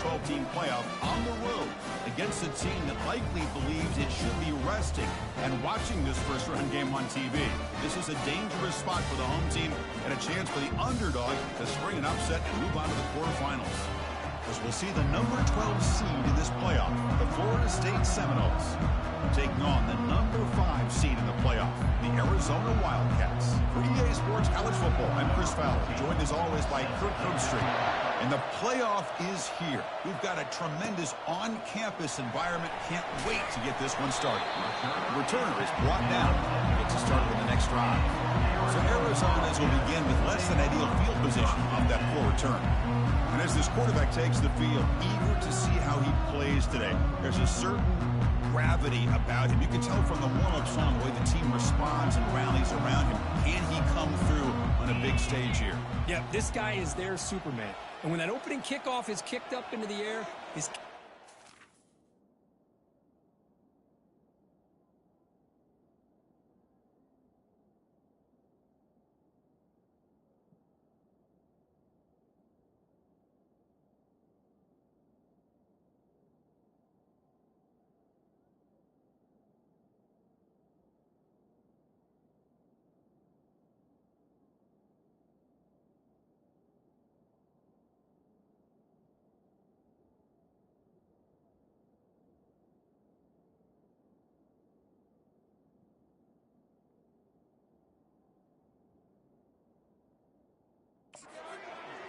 12-team playoff on the road against a team that likely believes it should be resting and watching this first-round game on TV. This is a dangerous spot for the home team and a chance for the underdog to spring an upset and move on to the quarterfinals. As we'll see the number 12 seed in this playoff, the Florida State Seminoles, taking on the number 5 seed in the playoff, the Arizona Wildcats. For EA Sports College Football, I'm Chris Fowler, joined as always by Kirk Herbstreit. And the playoff is here. We've got a tremendous on-campus environment. Can't wait to get this one started. The returner is brought down. Gets us started with the next drive. So Arizona's will begin with less than ideal field position off that full return. And as this quarterback takes the field, eager to see how he plays today. There's a certain gravity about him. You can tell from the warm-up song the way the team responds and rallies around him. Can he come through on a big stage here? Yeah, this guy is their Superman. And when that opening kickoff is kicked up into the air, his...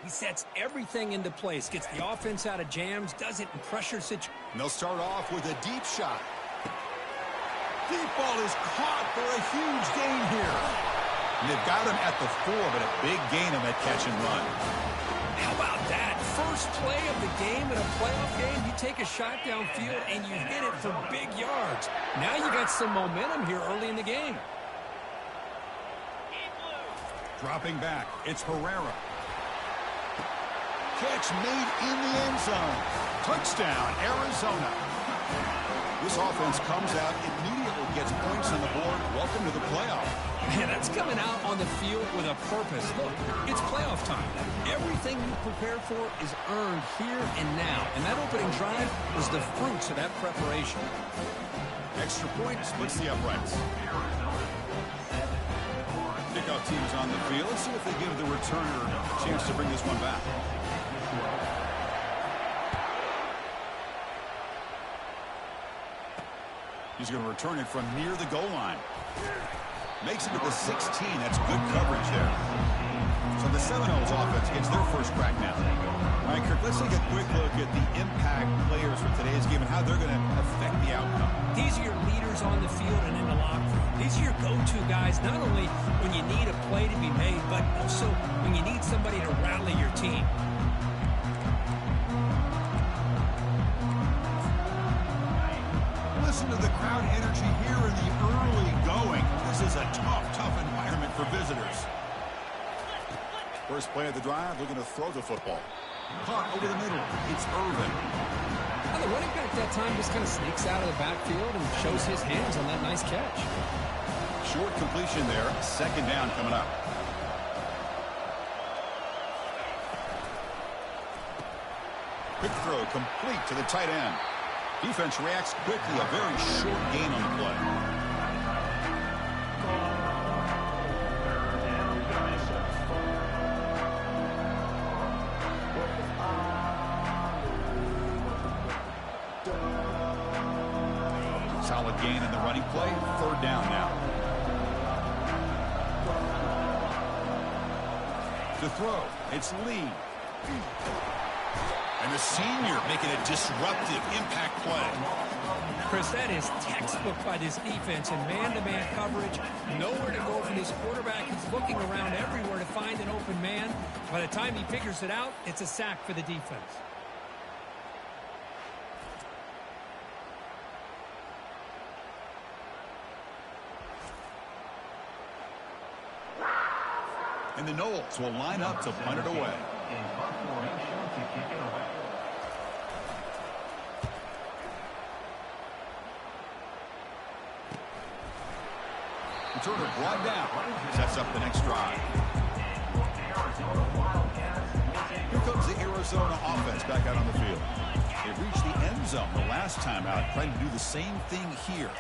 He sets everything into place, gets the offense out of jams, does it in pressure situations. And they'll start off with a deep shot. Deep ball is caught for a huge gain here. And they've got him at the 4, but a big gain on that catch and run. How about that? First play of the game in a playoff game, you take a shot downfield and you hit it for big yards. Now you got some momentum here early in the game. Dropping back, it's Herrera. Catch made in the end zone. Touchdown, Arizona. This offense comes out, immediately gets points on the board. Welcome to the playoff. Man, that's coming out on the field with a purpose. Look, it's playoff time. Everything you prepare for is earned here and now. And that opening drive was the fruits of that preparation. Extra point splits the uprights. Kickoff teams on the field. Let's see if they give the returner a chance to bring this one back. He's going to return it from near the goal line. Makes it to the 16. That's good coverage there. So the Seminoles offense gets their first crack now. All right, Kirk, let's take a quick look at the impact players for today's game and how they're going to affect the outcome. These are your leaders on the field and in the locker room. These are your go-to guys, not only when you need a play to be made, but also when you need somebody to rally your team. Listen to the crowd energy here in the early going. This is a tough environment for visitors. First play of the drive, looking to throw the football. Caught over the middle. It's Irvin. Well, the running back that time just kind of sneaks out of the backfield and shows his hands on that nice catch. Short completion there. Second down coming up. Quick throw complete to the tight end. Defense reacts quickly. A very short gain on the play. Solid gain in the running play. Third down now. To throw, it's Lee. And the senior making a disruptive impact play. Chris, that is textbook by this defense in man-to-man coverage. Nowhere to go for this quarterback. He's looking around everywhere to find an open man. By the time he figures it out, it's a sack for the defense. And the Noles will line up to punt it away. Returner brought down. Sets up the next drive. Here comes the Arizona offense back out on the field. zone the last time out, trying to do the same thing here.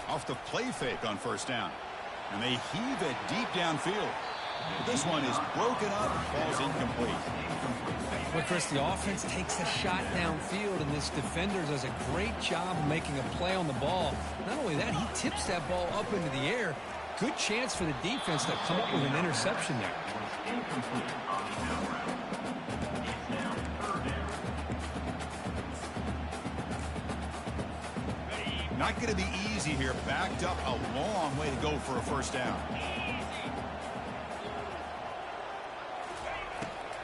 Off the play fake on first down. And they heave it deep downfield. But this one is broken up, falls incomplete. Well, Chris, the offense takes a shot downfield, and this defender does a great job of making a play on the ball. Not only that, he tips that ball up into the air. Good chance for the defense to come up with an interception there. Not going to be easy here. Backed up a long way to go for a first down.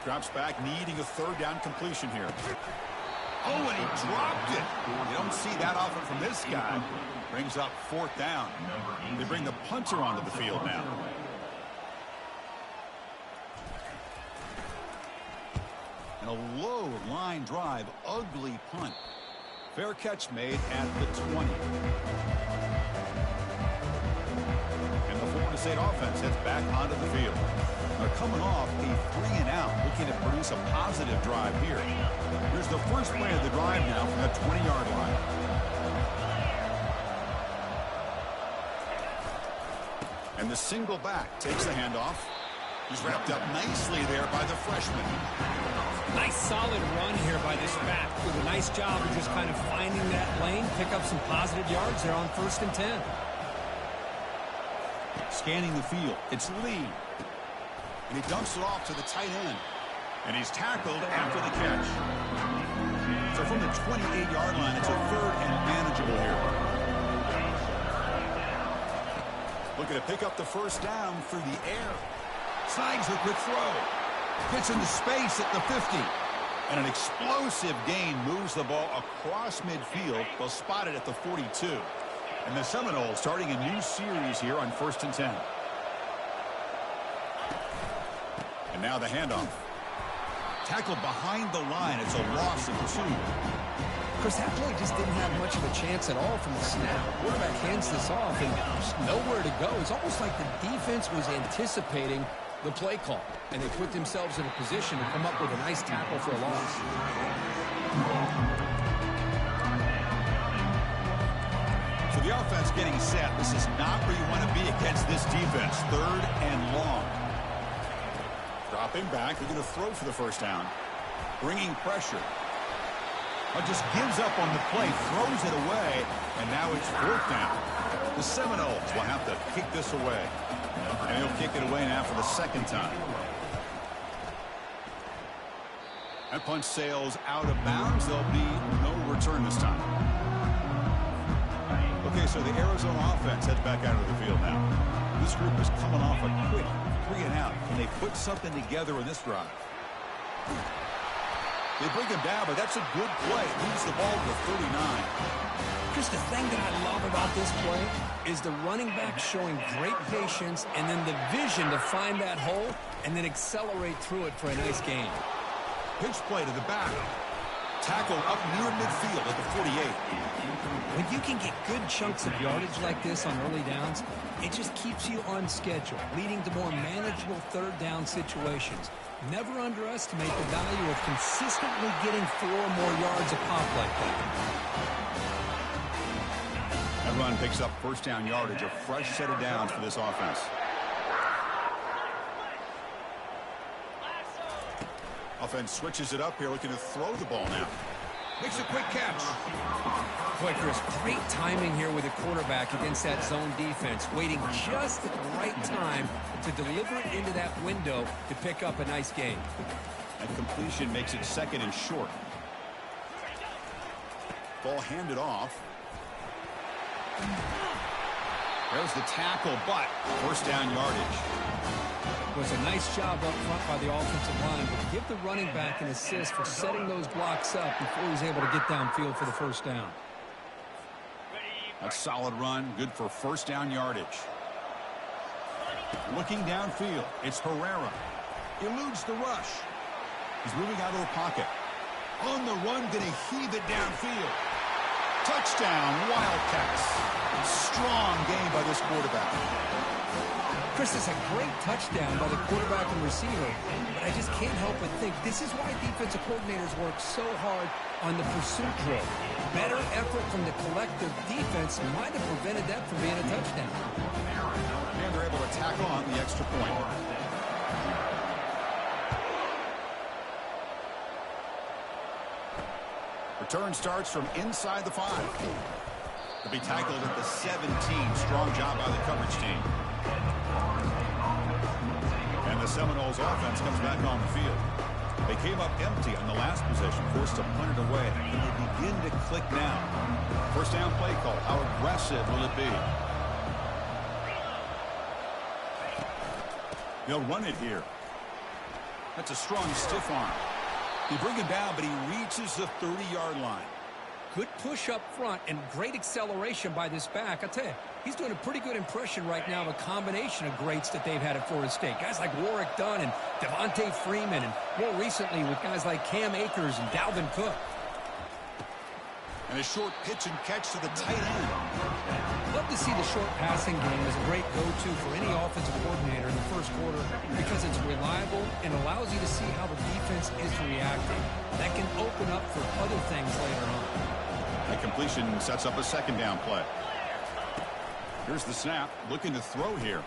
Drops back, needing a third down completion here. Oh, and he dropped it. You don't see that often from this guy. Brings up fourth down. They bring the punter onto the field now. And a low line drive, ugly punt. Fair catch made at the 20. And the Florida State offense heads back onto the field. They're coming off a 3-and-out, looking to produce a positive drive here. Here's the first play of the drive now from the 20-yard line. And the single back takes the handoff. He's wrapped up nicely there by the freshman. Nice solid run here by this back. Did a nice job of just kind of finding that lane, pick up some positive yards there on 1st and 10. Scanning the field, it's Lee. And he dumps it off to the tight end. And he's tackled after the catch. So from the 28-yard line, it's a third and manageable here. Looking to pick up the first down through the air. Snags a quick throw. Hits into space at the 50. And an explosive gain moves the ball across midfield. They'll spot it at the 42. And the Seminoles starting a new series here on 1st and 10. And now the handoff. Tackled behind the line. It's a loss of 2. Chris, that play just didn't have much of a chance at all from the snap. Quarterback hands this off and just nowhere to go. It's almost like the defense was anticipating the play call, and they put themselves in a position to come up with a nice tackle for a loss. So the offense getting set. This is not where you want to be against this defense. 3rd and long. Dropping back. They're going to throw for the first down. Bringing pressure. But just gives up on the play, throws it away, and now it's 4th down. The Seminoles will have to kick this away. And he'll kick it away now for the 2nd time. That punch sails out of bounds. There'll be no return this time. Okay, so the Arizona offense heads back out of the field now. This group is coming off a quick 3-and-out. Can they put something together in this drive? They bring him down, but that's a good play. Leaves the ball to 39. Just the thing that I love about this play is the running back showing great patience and then the vision to find that hole and then accelerate through it for a nice gain. Pitch play to the back. Tackled up near midfield at the 48. When you can get good chunks of yardage like this on early downs, it just keeps you on schedule, leading to more manageable 3rd down situations. Never underestimate the value of consistently getting 4 or more yards a pop like that. That run picks up first down yardage, a fresh set of downs for this offense. Offense switches it up here, looking to throw the ball now. Makes a quick catch. Boy, Chris, great timing here with the quarterback against that zone defense, waiting just at the right time to deliver it into that window to pick up a nice gain. That completion makes it 2nd and short. Ball handed off. There's the tackle, but first down yardage. It was a nice job up front by the offensive line, but give the running back an assist for setting those blocks up before he's able to get downfield for the first down. A solid run, good for first down yardage. Looking downfield, it's Herrera. Eludes the rush. He's moving out of the pocket. On the run, going to heave it downfield. Touchdown, Wildcats. Strong game by this quarterback. Chris, is a great touchdown by the quarterback and receiver, but I just can't help but think this is why defensive coordinators work so hard on the pursuit drill. Better effort from the collective defense might have prevented that from being a touchdown. And they're able to tackle on the extra point. Return starts from inside the 5. To be tackled at the 17. Strong job by the coverage team. And the Seminoles offense comes back on the field. They came up empty on the last possession, forced to punt it away. And they begin to click now. First down play call. How aggressive will it be? They'll run it here. That's a strong stiff arm. They bring him down, but he reaches the 30-yard line. Good push up front and great acceleration by this back. I tell you, he's doing a pretty good impression right now of a combination of greats that they've had at Florida State. Guys like Warwick Dunn and Devontae Freeman, and more recently with guys like Cam Akers and Dalvin Cook. And a short pitch and catch to the tight end. Love to see the short passing game as a great go-to for any offensive coordinator in the first quarter because it's reliable and allows you to see how the defense is reacting. That can open up for other things later on. That completion sets up a second down play. Here's the snap. Looking to throw here.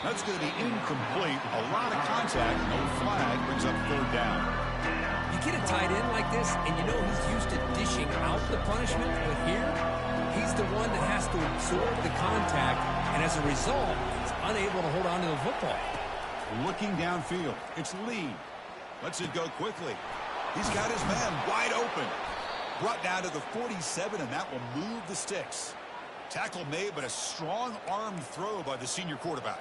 That's going to be incomplete. A lot of contact. No flag. Brings up third down. You get a tight end like this, and you know he's used to dishing out the punishment, but here, he's the one that has to absorb the contact, and as a result, he's unable to hold on to the football. Looking downfield. It's Lee. Lets it go quickly. He's got his man wide open. Brought down to the 47, and that will move the sticks. Tackle made, but a strong arm throw by the senior quarterback.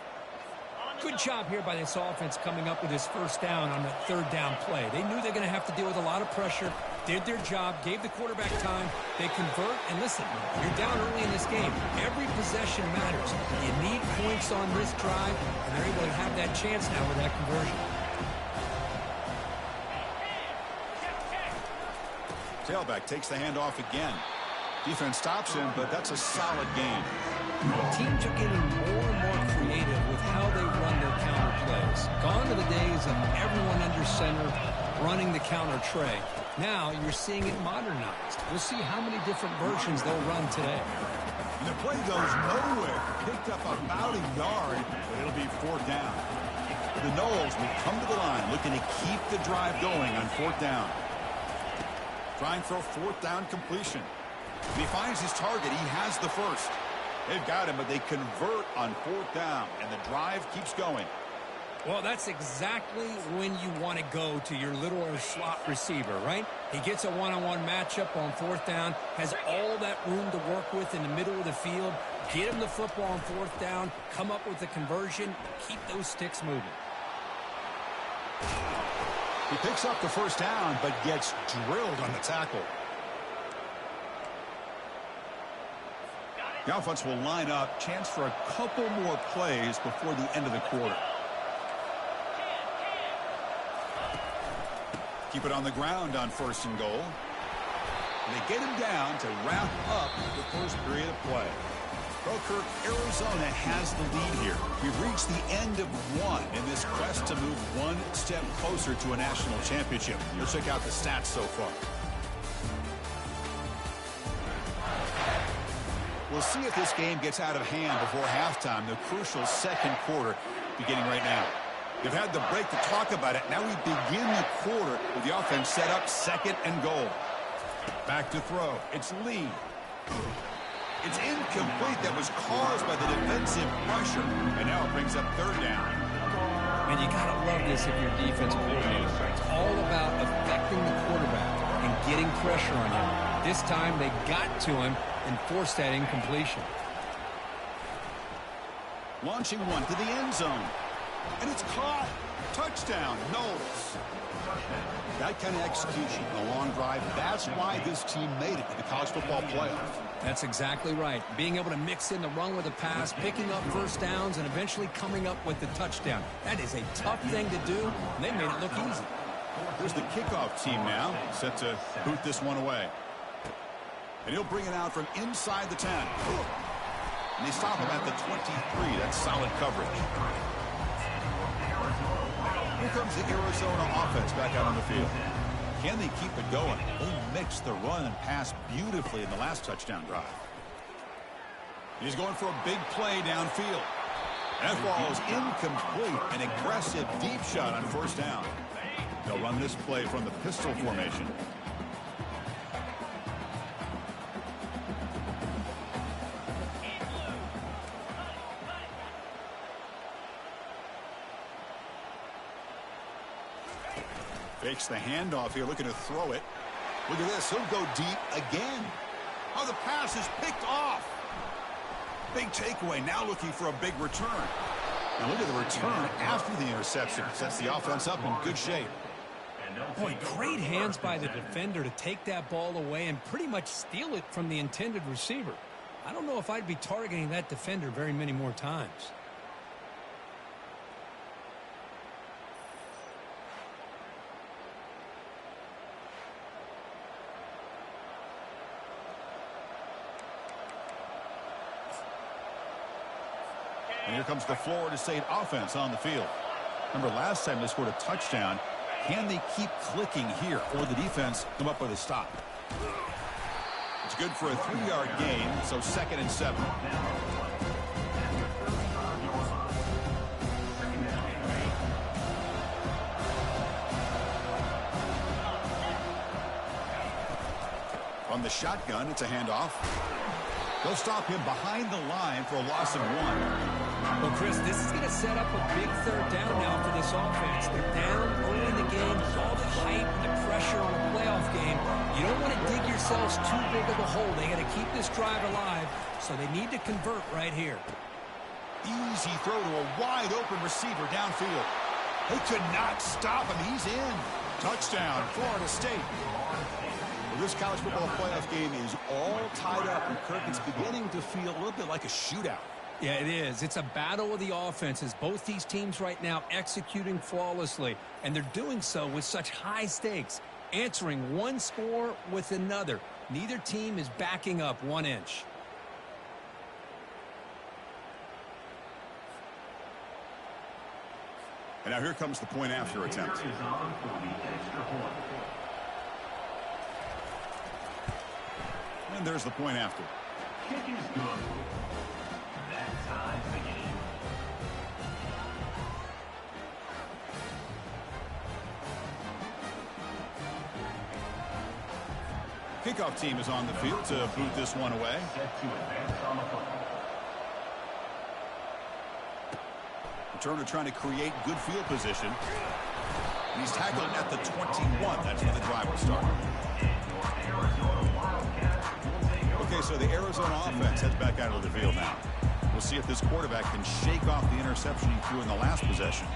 Good job here by this offense coming up with his first down on that third down play. They knew they're going to have to deal with a lot of pressure, did their job, gave the quarterback time. They convert, and listen, you're down early in this game. Every possession matters. You need points on this drive, and they're able to have that chance now with that conversion. Tailback takes the handoff again. Defense stops him, but that's a solid gain. Teams are getting more and more creative with how they run their counter plays. Gone are the days of everyone under center running the counter tray. Now you're seeing it modernized. We'll see how many different versions they'll run today. And the play goes nowhere. Picked up about a yard, but it'll be fourth down. The Noles will come to the line looking to keep the drive going on fourth down. Trying for a fourth down completion. If he finds his target, he has the first. They've got him, but they convert on fourth down, and the drive keeps going. Well, that's exactly when you want to go to your little slot receiver, right? He gets a one-on-one matchup on fourth down, has all that room to work with in the middle of the field, get him the football on fourth down, come up with the conversion, keep those sticks moving. He picks up the first down, but gets drilled on the tackle. The offense will line up. Chance for a couple more plays before the end of the quarter. Keep it on the ground on first and goal. And they get him down to wrap up the first period of play. Well, Kirk, Arizona has the lead here. We've reached the end of one in this quest to move one step closer to a national championship. Let's check out the stats so far. We'll see if this game gets out of hand before halftime, the crucial second quarter beginning right now. They've had the break to talk about it. Now we begin the quarter with the offense set up second and goal. Back to throw. It's Lee. It's incomplete. That was caused by the defensive pressure. And now it brings up third down. And you got to love this if you're defensive coordinator. It's all about affecting the quarterback and getting pressure on him. This time they got to him and forced that incompletion. Launching one to the end zone. And it's caught. Touchdown, Noles. That kind of execution, a long drive, that's why this team made it to the college football playoff. That's exactly right. Being able to mix in the run with the pass, picking up first downs, and eventually coming up with the touchdown. That is a tough thing to do, and they made it look easy. Here's the kickoff team now, set to boot this one away. And he'll bring it out from inside the 10. And they stop him at the 23. That's solid coverage. Here comes the Arizona offense back out on the field. Can they keep it going? They mixed the run and pass beautifully in the last touchdown drive. He's going for a big play downfield. That ball is incomplete. An aggressive deep shot on first down. They'll run this play from the pistol formation. Fakes the handoff here, looking to throw it. Look at this. He'll go deep again. Oh, the pass is picked off. Big takeaway, now looking for a big return. Now look at the return after the interception. Sets the offense up in good shape. Boy, great hands by the defender to take that ball away and pretty much steal it from the intended receiver. I don't know if I'd be targeting that defender very many more times. And here comes the Florida State offense on the field. Remember last time they scored a touchdown. Can they keep clicking here, or the defense come up with a stop? It's good for a 3-yard gain, so 2nd and 7. From the shotgun, it's a handoff. They'll stop him behind the line for a loss of 1. Well, Chris, this is going to set up a big 3rd down now for this offense. They're down early in the game, all the hype and the pressure on a playoff game. You don't want to dig yourselves too big of a hole. They got to keep this drive alive, so they need to convert right here. Easy throw to a wide open receiver downfield. They could not stop him. He's in. Touchdown, Florida State. Well, this college football playoff game is all tied up, and Kirk, it's beginning to feel a little bit like a shootout. Yeah, it is. It's a battle of the offenses. Both these teams right now executing flawlessly, and they're doing so with such high stakes, answering one score with another. Neither team is backing up 1 inch. And now here comes the point after attempt. And there's the point after. Kick is good. That ties the game. Kickoff team is on the field to boot this one away. Set to advance on the football. Returner trying to create good field position. And he's tackled at the 21. That's where the drive will start. Okay, so the Arizona offense heads back out of the field now. We'll see if this quarterback can shake off the interception he threw in the last possession.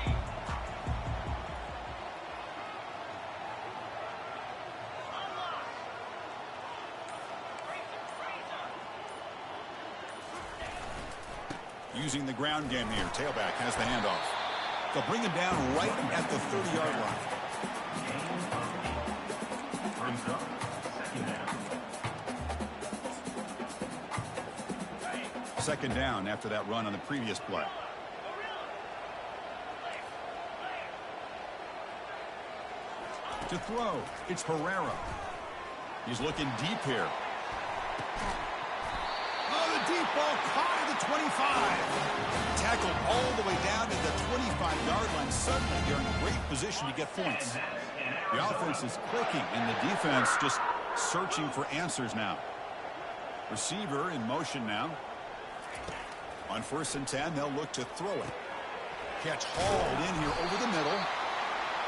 Using the ground game here. Tailback has the handoff. They'll bring him down right at the 30-yard line. Second down after that run on the previous play. To throw, it's Herrera. He's looking deep here. Oh, the deep ball caught at the 25. Tackled all the way down to the 25-yard line. Suddenly, they're in great position to get points. The offense is clicking, and the defense just searching for answers now. Receiver in motion now. On 1st and 10, they'll look to throw it. Catch hauled in here over the middle.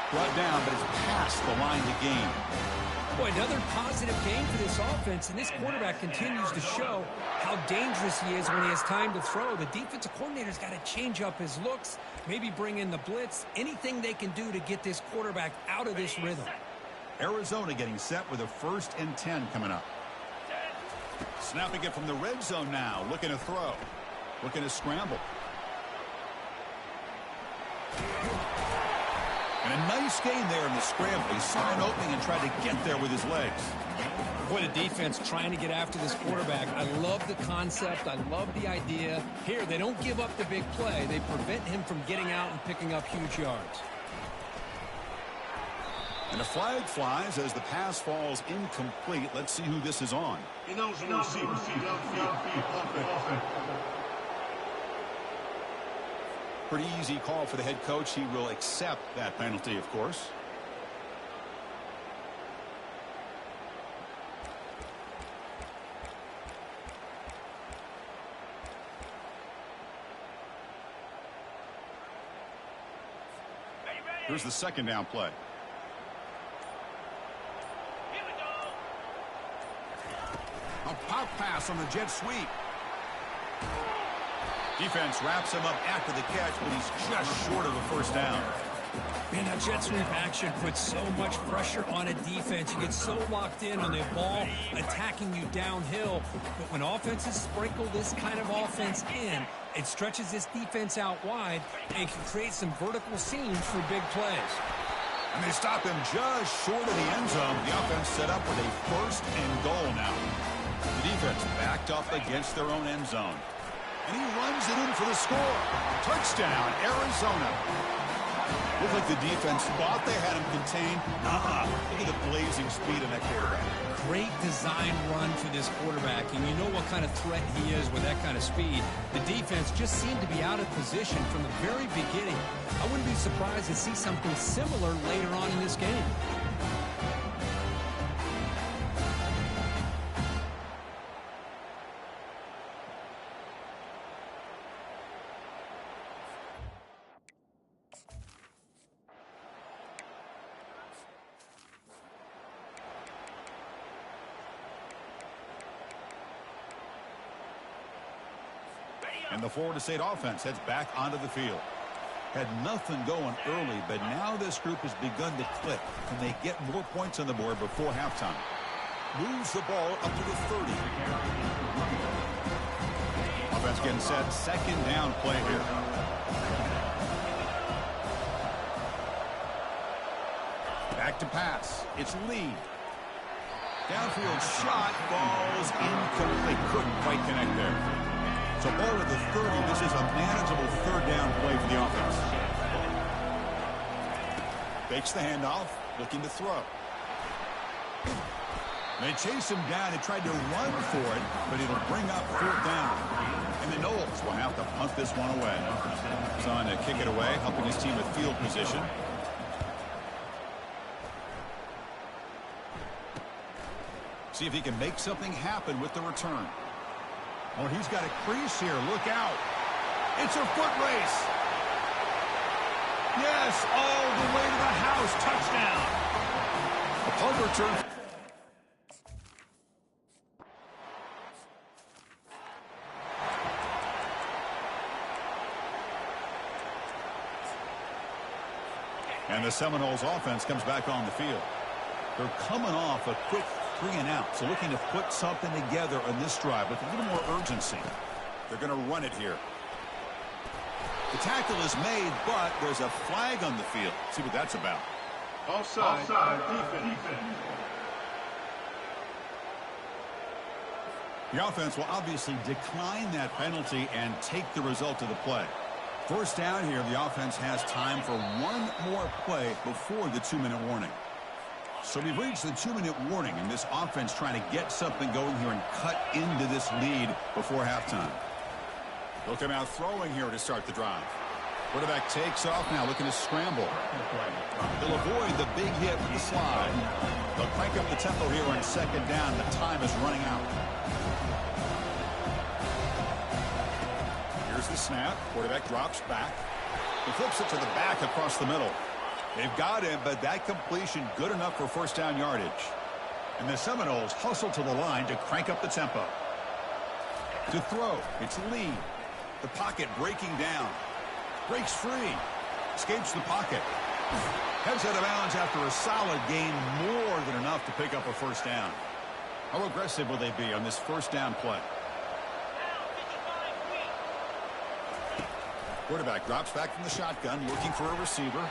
Brought down, but it's past the line to gain. Boy, another positive game for this offense, and this quarterback continues to show how dangerous he is when he has time to throw. The defensive coordinator's got to change up his looks, maybe bring in the blitz, anything they can do to get this quarterback out of this rhythm. Arizona getting set with a 1st and 10 coming up. Snapping it from the red zone now, looking to throw. Looking to scramble. And a nice gain there in the scramble. He saw an opening and tried to get there with his legs. Boy, the defense trying to get after this quarterback. I love the concept. I love the idea. Here, they don't give up the big play. They prevent him from getting out and picking up huge yards. And a flag flies as the pass falls incomplete. Let's see who this is on. Pretty easy call for the head coach. He will accept that penalty, of course. Here's the second down play. A pop pass on the jet sweep. Defense wraps him up after the catch, but he's just short of a first down. Man, that jet sweep action puts so much pressure on a defense. You get so locked in on the ball attacking you downhill. But when offenses sprinkle this kind of offense in, it stretches this defense out wide and can create some vertical seams for big plays. And they stop him just short of the end zone. The offense set up with a first and goal now. The defense backed up against their own end zone. And he runs it in for the score. Touchdown, Arizona. Looked like the defense thought they had him contained. Look at the blazing speed of that quarterback. Great design run for this quarterback, and you know what kind of threat he is with that kind of speed. The defense just seemed to be out of position from the very beginning. I wouldn't be surprised to see something similar later on in this game. And the Florida State offense heads back onto the field. Had nothing going early, but now this group has begun to click, and they get more points on the board before halftime. Moves the ball up to the 30. Offense getting set. Second down play here. Back to pass. It's Lee. Downfield shot falls incomplete. Couldn't quite connect there. So ball at the 30. This is a manageable third down play for the offense. Fakes the handoff, looking to throw. They chase him down and tried to run for it, but it'll bring up fourth down. And the Knowles will have to punt this one away. Son to kick it away, helping his team with field position. See if he can make something happen with the return. Oh, he's got a crease here. Look out. It's a foot race. Yes, all the way to the house. Touchdown. A punt return. And the Seminoles offense comes back on the field. They're coming off a quick 3 and out, so looking to put something together on this drive with a little more urgency. They're going to run it here. The tackle is made, but there's a flag on the field. See what that's about. Offside defense. The offense will obviously decline that penalty and take the result of the play. First down here, the offense has time for one more play before the 2-minute warning. So we've reached the 2-minute warning, and this offense trying to get something going here and cut into this lead before halftime. They'll come out throwing here to start the drive. Quarterback takes off now, looking to scramble. They'll avoid the big hit with the slide. They'll crank up the tempo here on second down. The time is running out. Here's the snap. Quarterback drops back. He flips it to the back across the middle. They've got him, but that completion good enough for first down yardage. And the Seminoles hustle to the line to crank up the tempo. To throw, it's Lee. The pocket breaking down. Breaks free. Escapes the pocket. Heads out of bounds after a solid gain, more than enough to pick up a first down. How aggressive will they be on this first down play? Quarterback drops back from the shotgun, looking for a receiver.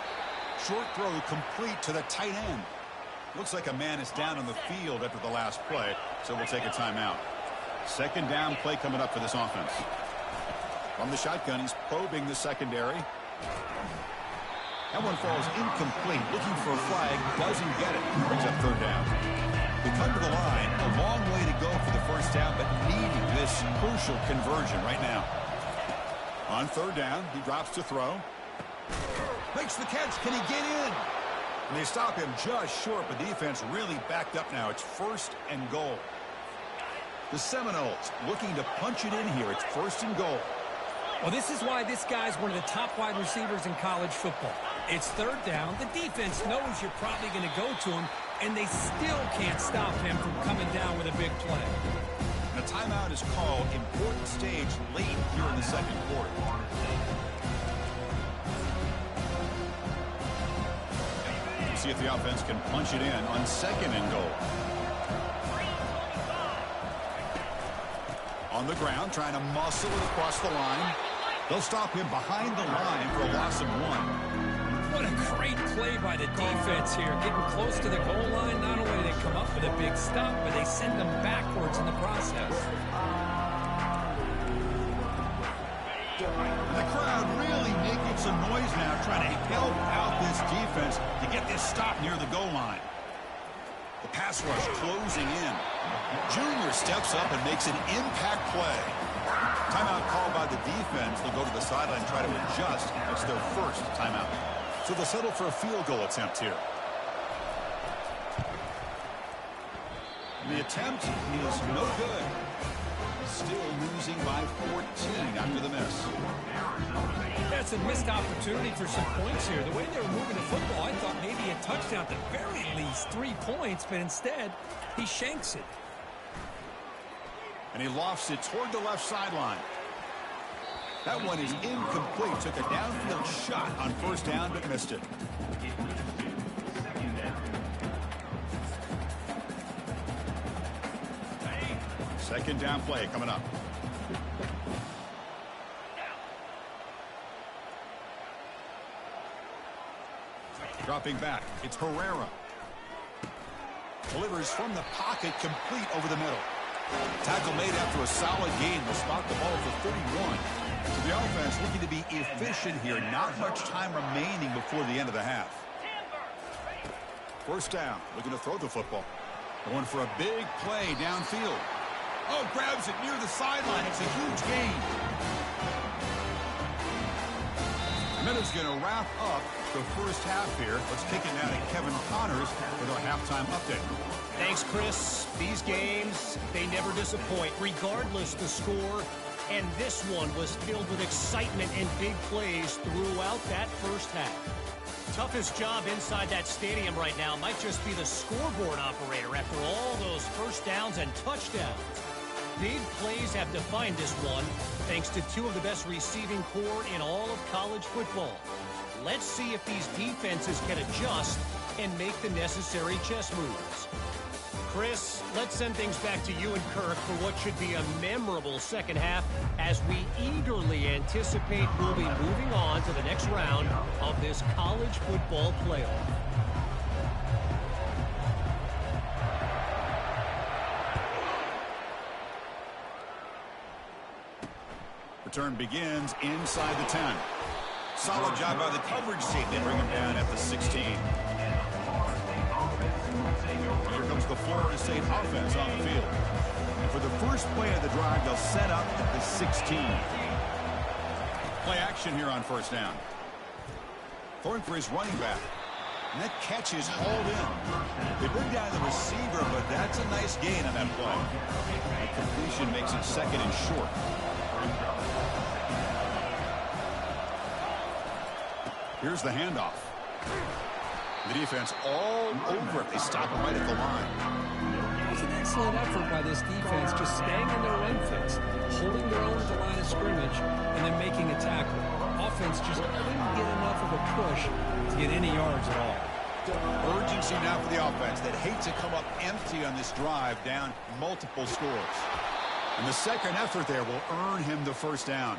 Short throw complete to the tight end. Looks like a man is down on the field after the last play, so we'll take a timeout. Second down play coming up for this offense. From the shotgun, he's probing the secondary. That one falls incomplete. Looking for a flag, doesn't get it. Brings up third down. They come to the line, a long way to go for the first down, but needing this crucial conversion right now. On third down, he drops to throw. Makes the catch. Can he get in? And they stop him just short, but defense really backed up now. It's first and goal. The Seminoles looking to punch it in here. It's first and goal. Well, this is why this guy's one of the top wide receivers in college football. It's third down. The defense knows you're probably going to go to him, and they still can't stop him from coming down with a big play. And a timeout is called. Important stage late here in the second quarter. See if the offense can punch it in on second and goal. On the ground, trying to muscle it across the line. They'll stop him behind the line for a loss of 1. What a great play by the defense here. Getting close to the goal line, not only do they come up with a big stop, but they send them backwards in the process. And the crowd really making some noise now, trying to help out this defense to get this stop near the goal line. The pass rush closing in. Junior steps up and makes an impact play. Timeout called by the defense. They'll go to the sideline and try to adjust. It's their first timeout. So they'll settle for a field goal attempt here. And the attempt is no good. Still losing by 14 after the miss. That's a missed opportunity for some points here. The way they were moving the football, I thought maybe a touchdown, at the very least 3 points, but instead he shanks it. And he lofts it toward the left sideline. That one is incomplete. Took a downfield shot on first down, but missed it. Second down play coming up. Dropping back, it's Herrera. Delivers from the pocket, complete over the middle. Tackle made after a solid gain. Will spot the ball for 31. So the offense looking to be efficient here. Not much time remaining before the end of the half. First down, looking to throw the football. Going for a big play downfield. Oh, grabs it near the sideline. It's a huge gain. Minute's going to wrap up the first half here. Let's kick it now to Kevin Connors with our halftime update. Thanks, Chris. These games, they never disappoint, regardless the score. And this one was filled with excitement and big plays throughout that first half. Toughest job inside that stadium right now might just be the scoreboard operator after all those first downs and touchdowns. Big plays have defined this one, thanks to 2 of the best receiving corps in all of college football. Let's see if these defenses can adjust and make the necessary chess moves. Chris, let's send things back to you and Kirk for what should be a memorable second half as we eagerly anticipate we'll be moving on to the next round of this college football playoff. Return begins inside the 10. Solid job by the coverage team. They bring him down at the 16. Here comes the Florida State offense on the field. And for the first play of the drive, they'll set up at the 16. Play action here on first down. Throwing for his running back. And that catch is hauled in. They bring down the receiver, but that's a nice gain on that play. The completion makes it second and short. Here's the handoff. The defense all over it. They stop him right at the line. It was an excellent effort by this defense, just staying in their run fix, holding their own at the line of scrimmage, and then making a tackle. Offense just couldn't get enough of a push to get any yards at all. Urgency now for the offense that hates to come up empty on this drive, down multiple scores. And the second effort there will earn him the first down.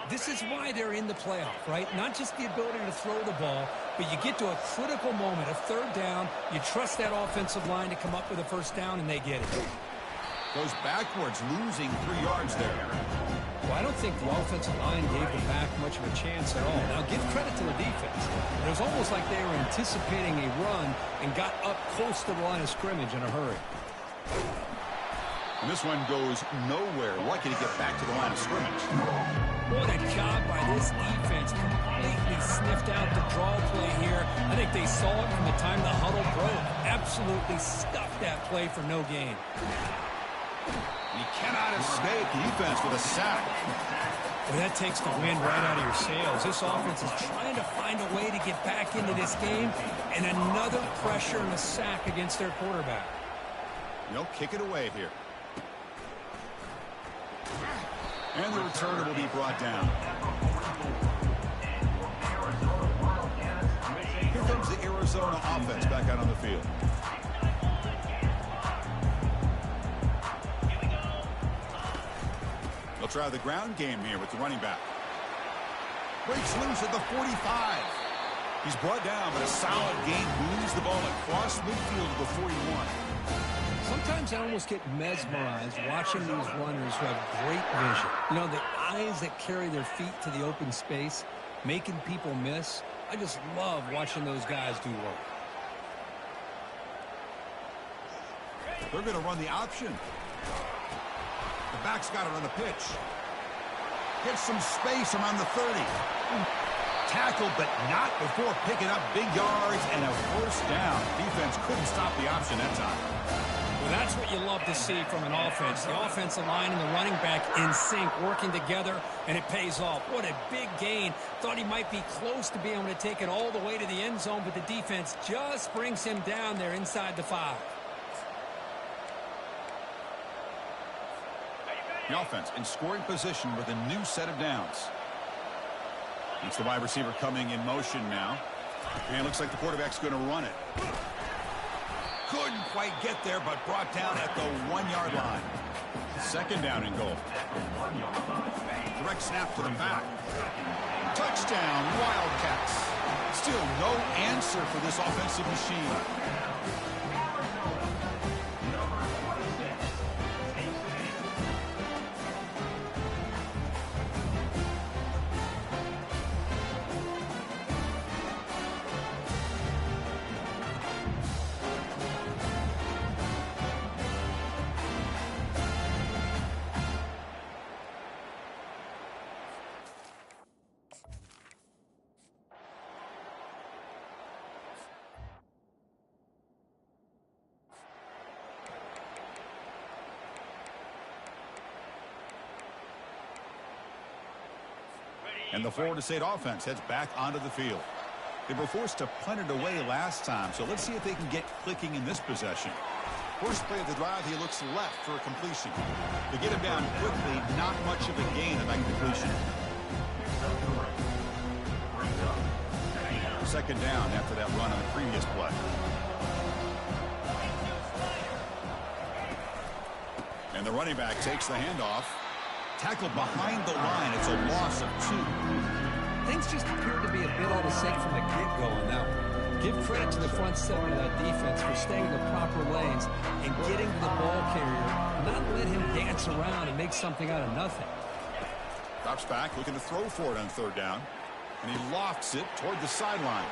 This is why they're in the playoff, right? Not just the ability to throw the ball, but you get to a critical moment, a third down, you trust that offensive line to come up with a first down, and they get it. Goes backwards, losing 3 yards there. Well, I don't think the offensive line gave them back much of a chance at all. Now, give credit to the defense. It was almost like they were anticipating a run and got up close to the line of scrimmage in a hurry. And this one goes nowhere. Lucky to get back to the line of scrimmage. What a job by this defense. Completely sniffed out the draw play here. I think they saw it from the time the huddle broke. Absolutely stuffed that play for no gain. He cannot escape. Defense with a sack. Well, that takes the wind right out of your sails. This offense is trying to find a way to get back into this game, and another pressure and a sack against their quarterback. No, kick it away here. And the returner will be brought down. Here comes the Arizona offense back out on the field. They'll try the ground game here with the running back. Breaks loose at the 45. He's brought down, but a solid gain moves the ball across midfield to the 41. Sometimes I almost get mesmerized watching these runners who have great vision. You know, the eyes that carry their feet to the open space, making people miss. I just love watching those guys do work. They're going to run the option. The back's got it on the pitch. Gets some space around the 30. Tackled, but not before picking up big yards and a first down. Defense couldn't stop the option that time. Well, that's what you love to see from an offense. The offensive line and the running back in sync, working together, and it pays off. What a big gain. Thought he might be close to being able to take it all the way to the end zone, but the defense just brings him down there inside the 5. The offense in scoring position with a new set of downs. It's the wide receiver coming in motion now. And it looks like the quarterback's going to run it. Couldn't quite get there, but brought down at the 1-yard line. Second down and goal. Direct snap to the back. Touchdown, Wildcats. Still no answer for this offensive machine. And the Florida State offense heads back onto the field. They were forced to punt it away last time, so let's see if they can get clicking in this possession. First play of the drive, he looks left for a completion. To get him down quickly, not much of a gain on that completion. Second down after that run on the previous play. And the running back takes the handoff. Tackled behind the line. It's a loss of 2. Things just appeared to be a bit out of sync from the get-go on that one. Give credit to the front seven of that defense for staying in the proper lanes and getting to the ball carrier, not let him dance around and make something out of nothing. Drops back, looking to throw for it on third down. And he lofts it toward the sideline.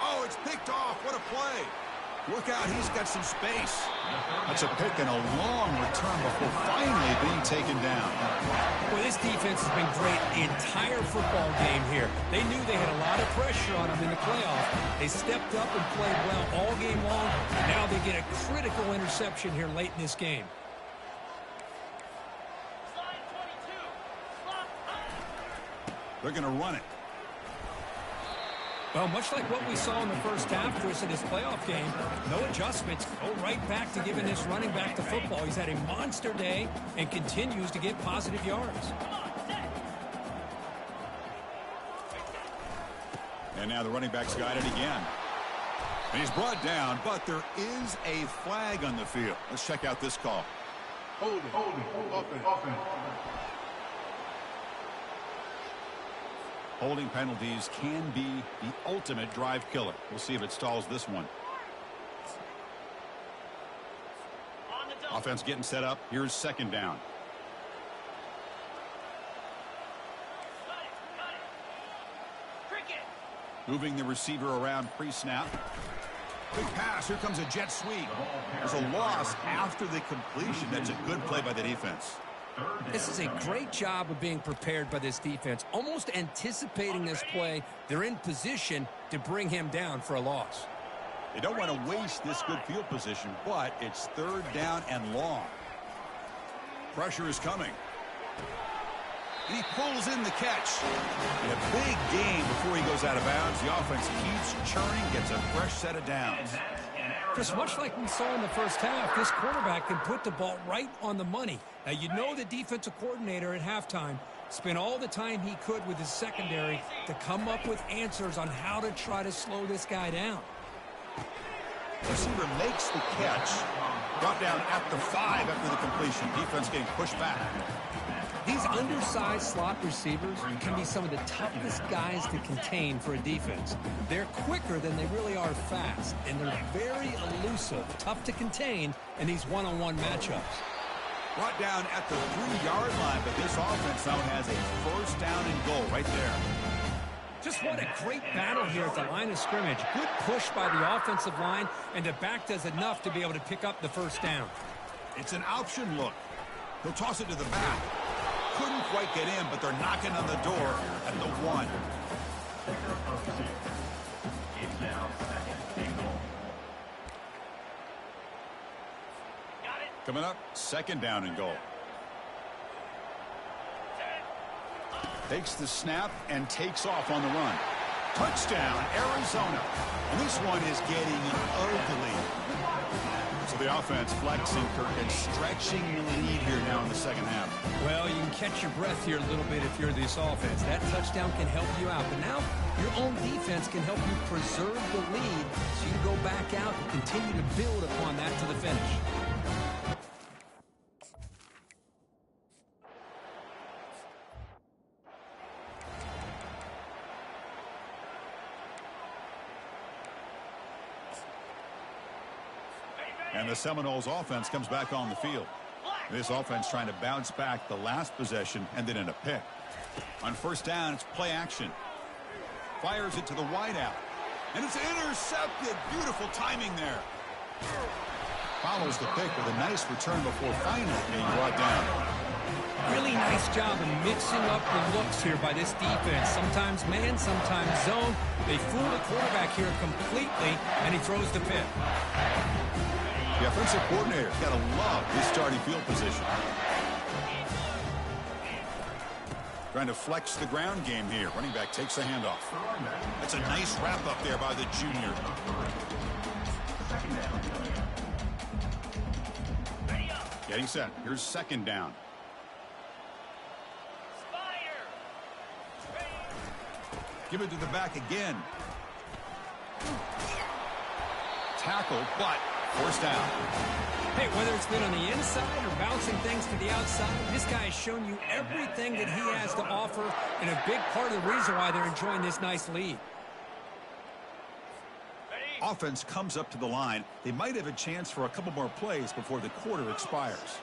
Oh, it's picked off. What a play. Look out, he's got some space. That's a pick and a long return before finally being taken down. Well, this defense has been great the entire football game here. They knew they had a lot of pressure on them in the playoff. They stepped up and played well all game long. And now they get a critical interception here late in this game. They're going to run it. Well, much like what we saw in the first half, Chris, in this playoff game, no adjustments. Go right back to giving this running back the football. He's had a monster day and continues to get positive yards. And now the running back's got it again. And he's brought down, but there is a flag on the field. Let's check out this call. Hold it. Offense. Holding penalties can be the ultimate drive killer. We'll see if it stalls this one. Offense getting set up. Here's second down. Moving the receiver around pre-snap. Quick pass. Here comes a jet sweep. There's a loss after the completion. That's a good play by the defense. This is a great job of being prepared by this defense. Almost anticipating this play. They're in position to bring him down for a loss. They don't want to waste this good field position, but it's third down and long. Pressure is coming. And he pulls in the catch. In a big game before he goes out of bounds. The offense keeps churning, gets a fresh set of downs. Just much like we saw in the first half, this quarterback can put the ball right on the money. Now, you know the defensive coordinator at halftime spent all the time he could with his secondary to come up with answers on how to try to slow this guy down. Receiver makes the catch. Brought down at the 5 after the completion. Defense getting pushed back. These undersized slot receivers can be some of the toughest guys to contain for a defense. They're quicker than they really are fast, and they're very elusive, tough to contain in these one-on-one matchups. Brought down at the 3-yard line, but this offense now has a first down and goal right there. Just what a great battle here at the line of scrimmage. Good push by the offensive line, and the back does enough to be able to pick up the first down. It's an option look. He'll toss it to the back. Couldn't quite get in, but they're knocking on the door at the 1. Coming up, second down and goal. Takes the snap and takes off on the run. Touchdown, Arizona. And this one is getting ugly. So the offense flexing, Kirk, and stretching the lead here now in the second half. Well, you can catch your breath here a little bit if you're this offense. That touchdown can help you out. But now your own defense can help you preserve the lead so you can go back out and continue to build upon that to the finish. And the Seminoles offense comes back on the field. This offense trying to bounce back the last possession and then in a pick. On first down, it's play action. Fires it to the wideout. And it's intercepted. Beautiful timing there. Follows the pick with a nice return before finally being brought down. Really nice job of mixing up the looks here by this defense. Sometimes man, sometimes zone. They fool the quarterback here completely, and he throws the pick. The offensive coordinator's got to love his starting field position. Trying to flex the ground game here. Running back takes the handoff. That's a nice wrap up there by the junior. Getting set. Here's second down. Give it to the back again. Tackle, but forced down. Hey, whether it's been on the inside or bouncing things to the outside, this guy has shown you everything that he has to offer, and a big part of the reason why they're enjoying this nice lead. Offense comes up to the line. They might have a chance for a couple more plays before the quarter expires.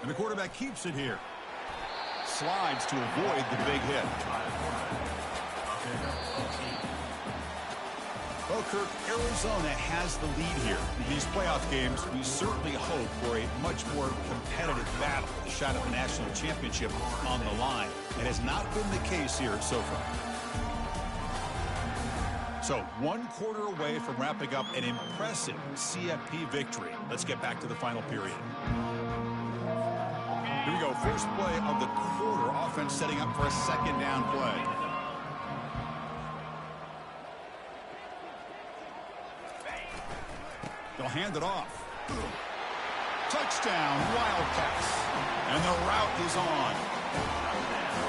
And the quarterback keeps it here. Slides to avoid the big hit. Well, Kirk, Arizona has the lead here. In these playoff games, we certainly hope for a much more competitive battle. The shot at the national championship on the line. It has not been the case here so far. So, 1 quarter away from wrapping up an impressive CFB victory. Let's get back to the final period. Here we go. First play of the quarter. Offense setting up for a second down play. They'll hand it off. Touchdown, Wildcats. And the route is on.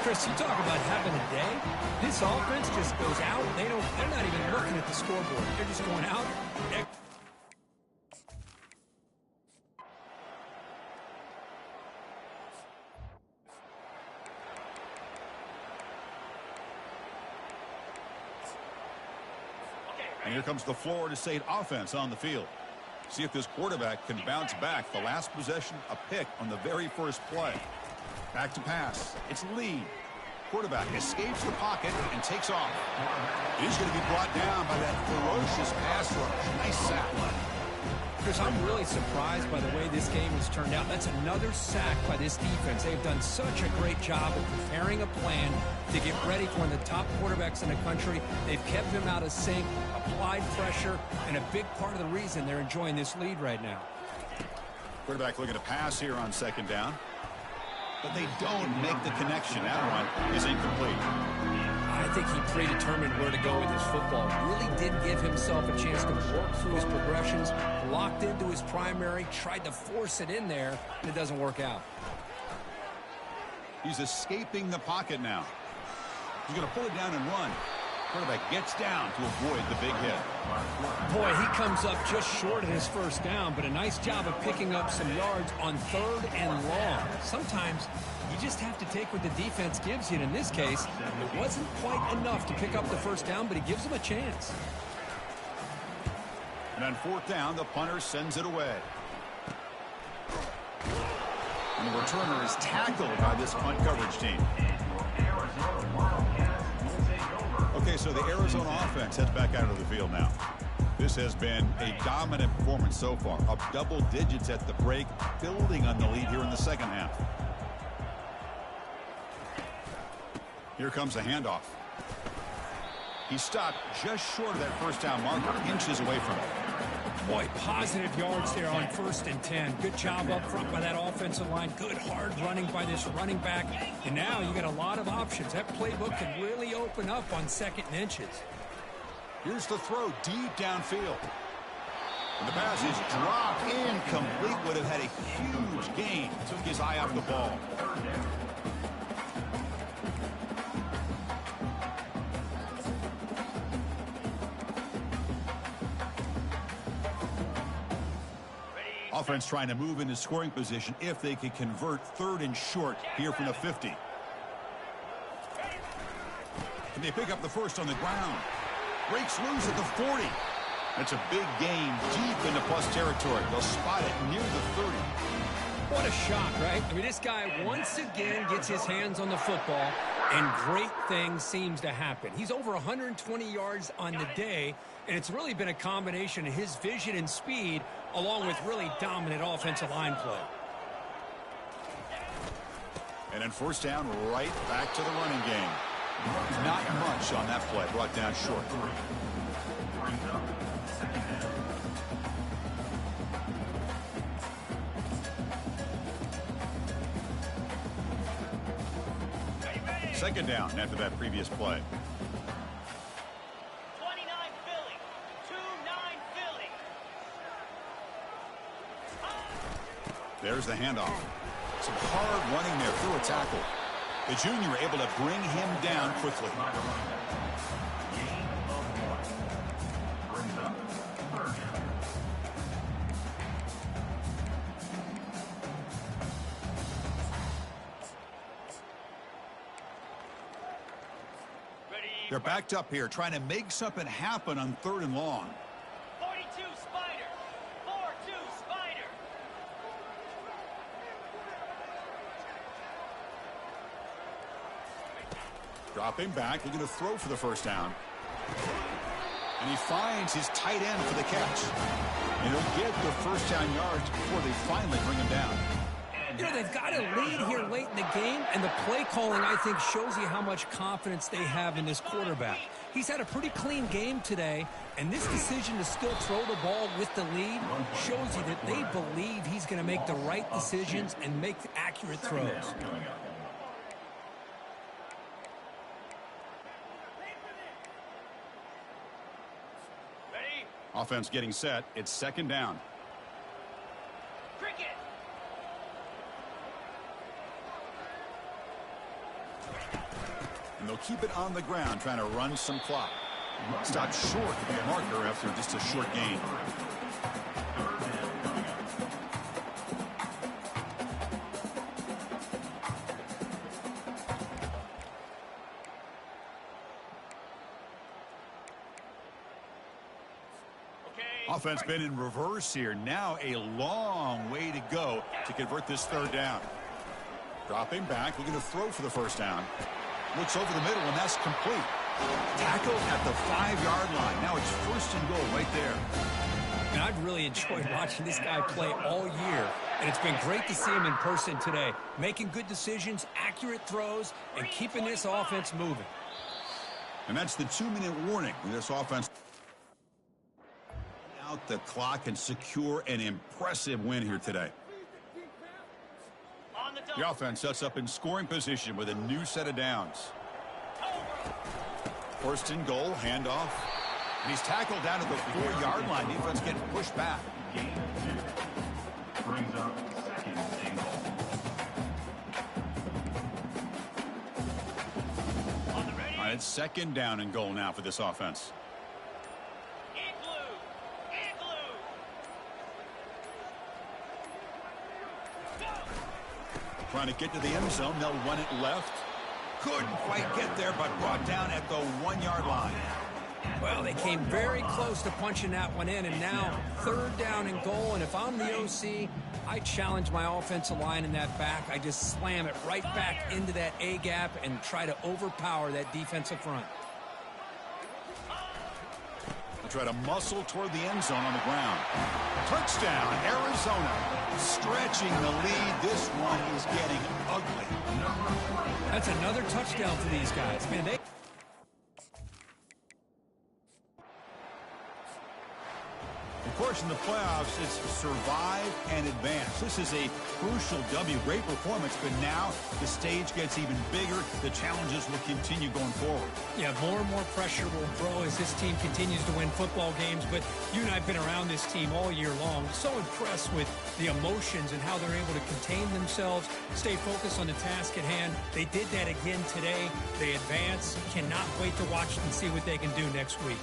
Chris, you talk about having a day. This offense just goes out. They're not even looking at the scoreboard. They're just going out. Here comes the Florida State offense on the field. See if this quarterback can bounce back. The last possession, a pick on the very first play. Back to pass. It's Lee. Quarterback escapes the pocket and takes off. He's going to be brought down by that ferocious pass rush. Nice sack. Chris, I'm really surprised by the way this game has turned out. That's another sack by this defense. They've done such a great job of preparing a plan to get ready for one of the top quarterbacks in the country. They've kept him out of sync, applied pressure, and a big part of the reason they're enjoying this lead right now. Quarterback looking to pass here on second down. But they don't make the connection. That one is incomplete. I think he predetermined where to go with his football. Really did give himself a chance to work through his progressions, locked into his primary, tried to force it in there, and it doesn't work out. He's escaping the pocket now. He's going to pull it down and run. Quarterback gets down to avoid the big hit. Boy, he comes up just short of his first down, but a nice job of picking up some yards on third and long. Sometimes you just have to take what the defense gives you, and in this case, it wasn't quite enough to pick up the first down, but he gives them a chance. And on fourth down, the punter sends it away. And the returner is tackled by this punt coverage team. Okay, so the Arizona offense heads back out of the field now. This has been a dominant performance so far. Up double digits at the break, building on the lead here in the second half. Here comes a handoff. He stopped just short of that first down marker, inches away from it. Boy, positive yards there on 1st and 10. Good job up front by that offensive line. Good hard running by this running back. And now you got a lot of options. That playbook can really open up on 2nd and inches. Here's the throw deep downfield. And the pass is dropped incomplete. Would have had a huge gain. Took his eye off the ball. Offense trying to move into scoring position if they can convert 3rd and short here from the 50. Can they pick up the first on the ground? Breaks loose at the 40. That's a big gain deep into plus territory. They'll spot it near the 30. What a shot, right? I mean, this guy once again gets his hands on the football, and great things seems to happen. He's over 120 yards on the day, and it's really been a combination of his vision and speed along with really dominant offensive line play. And then first down, right back to the running game. Not much on that play, brought down short. Second down after that previous play. 29 Philly. 2-9 Philly. There's the handoff. Some hard running there through a tackle. The junior able to bring him down quickly. They're backed up here, trying to make something happen on 3rd and long. 42 Spider. 4-2 Spider. Dropping back, looking to throw for the first down. And he finds his tight end for the catch. And he'll get the first down yards before they finally bring him down. You know, they've got a lead here late in the game, and the play calling, I think, shows you how much confidence they have in this quarterback. He's had a pretty clean game today, and this decision to still throw the ball with the lead shows you that they believe he's going to make the right decisions and make accurate throws. Offense getting set. It's second down. Cricket. And they'll keep it on the ground, trying to run some clock. Stopped short of the marker after just a short gain. Offense been in reverse here. Now a long way to go to convert this third down. Dropping back, looking to throw for the first down. Looks over the middle, and that's complete. Tackled at the 5-yard line. Now it's first and goal right there. And I've really enjoyed watching this guy play all year. And it's been great to see him in person today. Making good decisions, accurate throws, and keeping this offense moving. And that's the 2-minute warning with this offense. Out the clock and secure an impressive win here today. The offense sets up in scoring position with a new set of downs. First and goal, handoff. And he's tackled down at the 4-yard line. Defense getting pushed back. Gain 2. Brings up second and goal. All right, it's second down and goal now for this offense. Trying to get to the end zone. They'll run it left. Couldn't quite get there, but brought down at the 1-yard line. Well, they came very close to punching that one in, and now third down and goal. And if I'm the OC, I challenge my offensive line in that back. I just slam it right back into that A-gap and try to overpower that defensive front. Try to muscle toward the end zone on the ground. Touchdown, Arizona. Stretching the lead. This one is getting ugly. That's another touchdown for these guys. Man, they... Of course, in the playoffs, it's survive and advance. This is a crucial W. Great performance, but now the stage gets even bigger. The challenges will continue going forward. Yeah, more and more pressure will grow as this team continues to win football games. But you and I have been around this team all year long. So impressed with the emotions and how they're able to contain themselves, stay focused on the task at hand. They did that again today. They advance. Cannot wait to watch and see what they can do next week.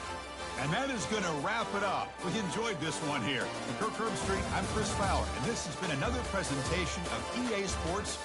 And that is going to wrap it up. We enjoyed this one here. From Kirk Herbstreit, I'm Chris Fowler, and this has been another presentation of EA Sports.